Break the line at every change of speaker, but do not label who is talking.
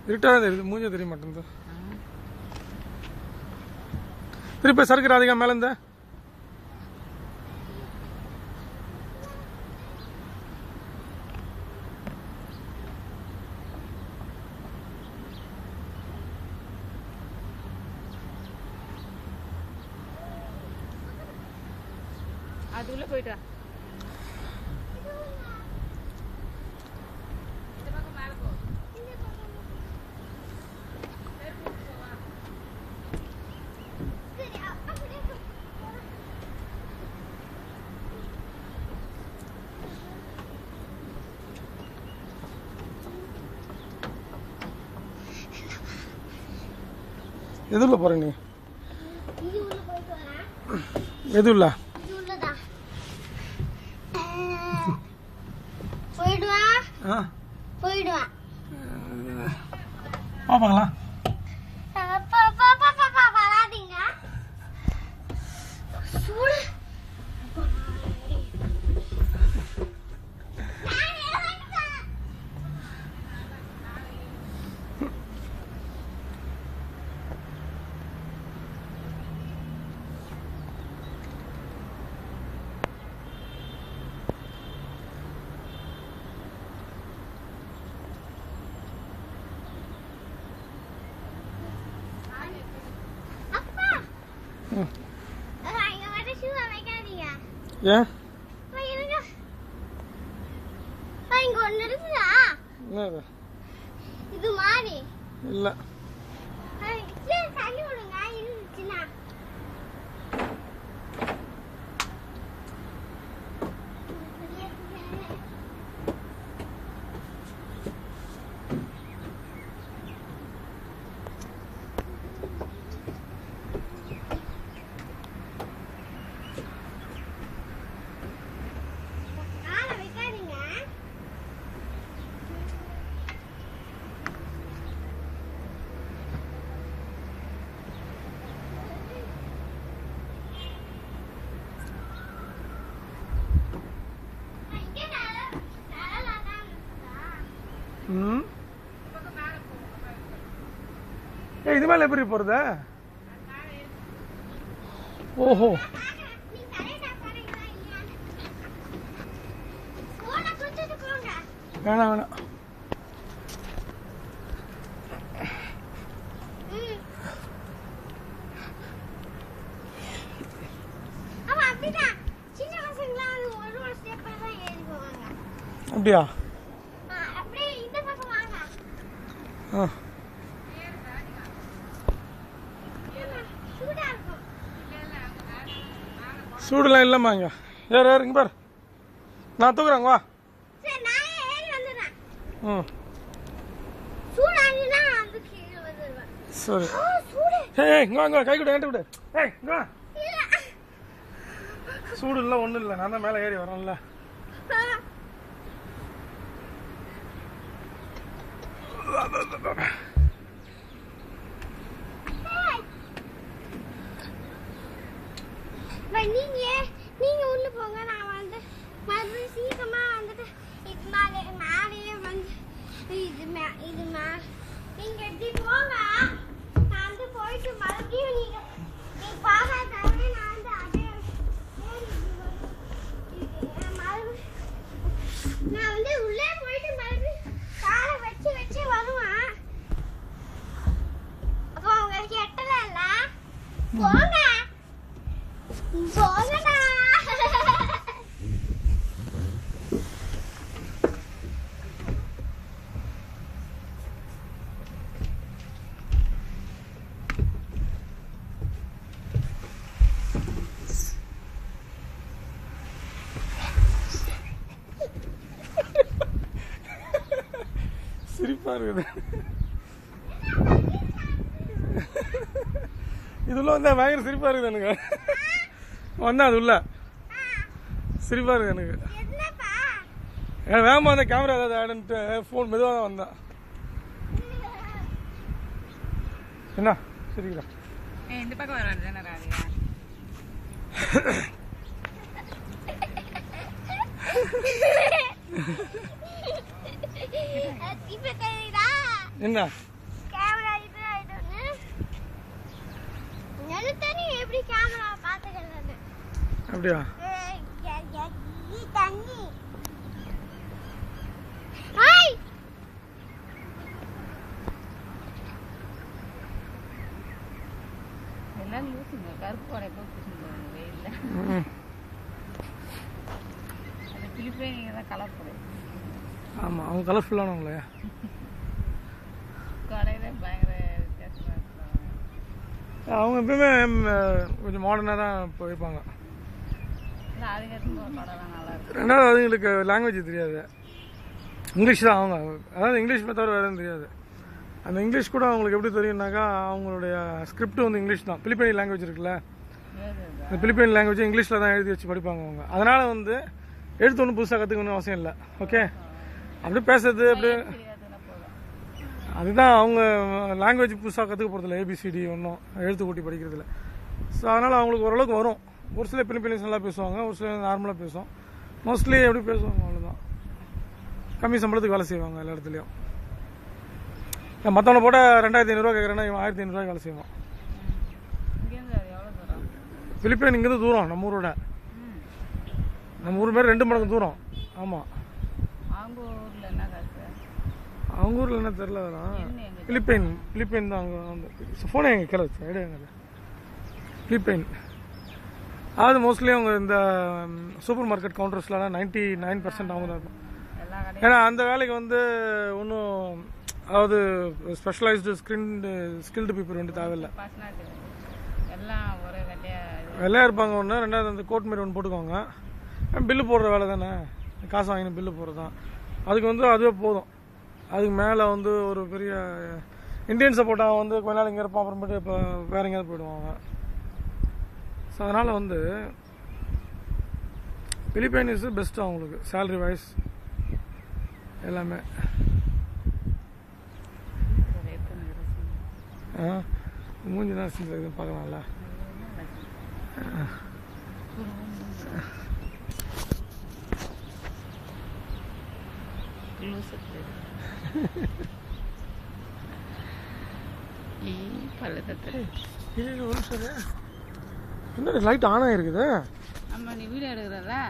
இருட்டாக தெரியுது, மூஞ்சே தெரிய மாட்டேங்குது. திருப்பி சறுக்கு ராதிகா மேலே இருந்த
அது உள்ள போயிட்டு வா.
எதுல போற நீ? எதுல பாப்பாங்களா? ஏன்
இது மாறி
இல்ல
தண்ணி விடுங்க இருந்துச்சுன்னா
இது மேல எப்படி போறத? ஓஹோ வேணாம் வேணாம். அப்படியா? சூடுலாம் இல்லம்மா. இங்க ஏறு ஏறு, இங்க பாரு, நான் தூக்குறேங்க வா. சரி இங்க வாங்க, கை கொடு, என்கிட்ட விடு. இங்க வா. சூடு இல்லை ஒன்றும் இல்லை, நான் தான் மேலே ஏறி வரேன்ல.
நீங்க உள்ள போங்க, நான் வந்து மறுபடியும் சீக்கிரமா வந்துட்டு இது மேலே வந்து இது நீங்க எப்படி போங்க, நான் வந்து போயிட்டு மறுபடியும் நீங்க பார்க்காத நான் வந்து அதே நான் வந்து உள்ளே போயிட்டு மறுபடியும் காலை வச்சு வருவேன். அப்போ உங்களுக்கு எட்டல இல்ல, போங்க போங்கடா.
சிரிப்பா இருக்குது. இதுல வந்தா பயங்கர சிரிப்பா இருக்குது எனக்கு. வந்தா அது உள்ள சிரிப்பா இருக்கு எனக்கு. வேகமா வந்த கேமரா ஏதாவது ஆடுன்ட்டு போன் மெதுவாக தான் வந்தா. என்ன சிரிக்கிறா?
இந்த பக்கம் வர
என்ன அப்படியா?
தண்ணி ஹாய்
எல்லாம் லூசுங்க. கருப்பு கொடை போட்டுச்சுங்க வெயில்ல. அந்த பிலிப்பைனிங்க தான் கலர் கொடை.
ஆமாம், அவங்க கலர்ஃபுல்லானவங்களே.
கொடையில பயங்கர வித்தியாசமாக இருக்கிறாங்க.
அவங்க எப்பவுமே கொஞ்சம் மாடர்னாக தான் போயிருப்பாங்க.
இல்லை அதுக்கடுத்து ஒரு கொடைலாம் நல்லா இருக்கும்.
ரெண்டாவது அதுங்களுக்கு லாங்குவேஜ் தெரியாது, இங்கிலீஷ் தான். அவங்க அதாவது இங்கிலீஷ் தவிர வேறு எதுவும் தெரியாது. அந்த இங்கிலீஷ் கூட அவங்களுக்கு எப்படி தெரியும்னாக்கா அவங்களுடைய ஸ்கிரிப்ட் வந்து இங்கிலீஷ் தான். பிலிப்பைனி லாங்குவேஜ் இருக்குல்ல, இந்த பிலிப்பைனி லாங்குவேஜ் இங்கிலீஷில் தான் எழுதி வச்சு படிப்பாங்க அவங்க. அதனால் வந்து எழுத்து ஒன்றும் புதுசாக கற்றுக்கணும்னு அவசியம் இல்லை. ஓகே, அப்படி பேசுறது அப்படி அதுதான். அவங்க லாங்குவேஜ் புதுசாக கற்றுக்க போகிறதில்ல, ஏபிசிடி ஒன்றும் எழுத்து கூட்டி படிக்கிறதில்ல. ஸோ அதனால் அவங்களுக்கு ஓரளவுக்கு வரும். ஒரு சில பிலிப்பைனிஸ் நல்லா பேசுவாங்க, ஒரு சில நார்மலாக பேசுவோம். மோஸ்ட்லி எப்படி பேசுவாங்க அவ்வளோதான். கம்மி சம்பளத்துக்கு வேலை செய்வாங்க எல்லா இடத்துலையும். மற்றவனை போட 2500 கேட்குறேன்னா இவன் 1500 வேலை செய்வான். பிலிப்பைன் இங்கேருந்து தூரம், நம்ம ஊரோட. நம்ம ஊர் மாதிரி 2 மடங்கு தூரம். ஆமாம், அவங்க ஊரில் என்ன தெரில. பிலிப்பைன் தான். அவங்க வந்து ஃபோனை எங்கள் கீழே வச்சு ஐடியா எங்க பிலிப்பைன். அதாவது மோஸ்ட்லி அவங்க இந்த சூப்பர் மார்க்கெட் கவுண்டர்ஸ்லாம் 99% அவங்க தான் இருக்கும். ஏன்னா அந்த வேலைக்கு வந்து ஒன்றும் அதாவது ஸ்பெஷலைஸ்டு ஸ்கில்டு பீப்புள் வந்து தேவையில்லை. வெள்ளையாக இருப்பாங்க ஒன்று. ரெண்டாவது அந்த கோட் மாரி ஒன்று போட்டுக்குவாங்க. பில்லு போடுற வேலை தானே, காசு வாங்கின பில்லு போடுறது தான். அதுக்கு வந்து அதுவே போதும். அதுக்கு மேலே வந்து ஒரு பெரிய இந்தியன்ஸை போட்டால் வந்து கொஞ்ச நாள் இங்கே இருப்பான், அப்புறமேட்டு இப்போ வேற எங்கேயாவது போயிடுவாங்க. ஸோ அதனால் வந்து பிலிப்பைனிஸ் பெஸ்ட்டு அவங்களுக்கு சேலரி வைஸ் எல்லாமே. மூஞ்சி தான் செஞ்சு பார்க்கலாம்ல. என்ன லைட் ஆன் ஆகிருக்குது?
ஆமாம், நீ வீடியோ எடுக்கிறதா?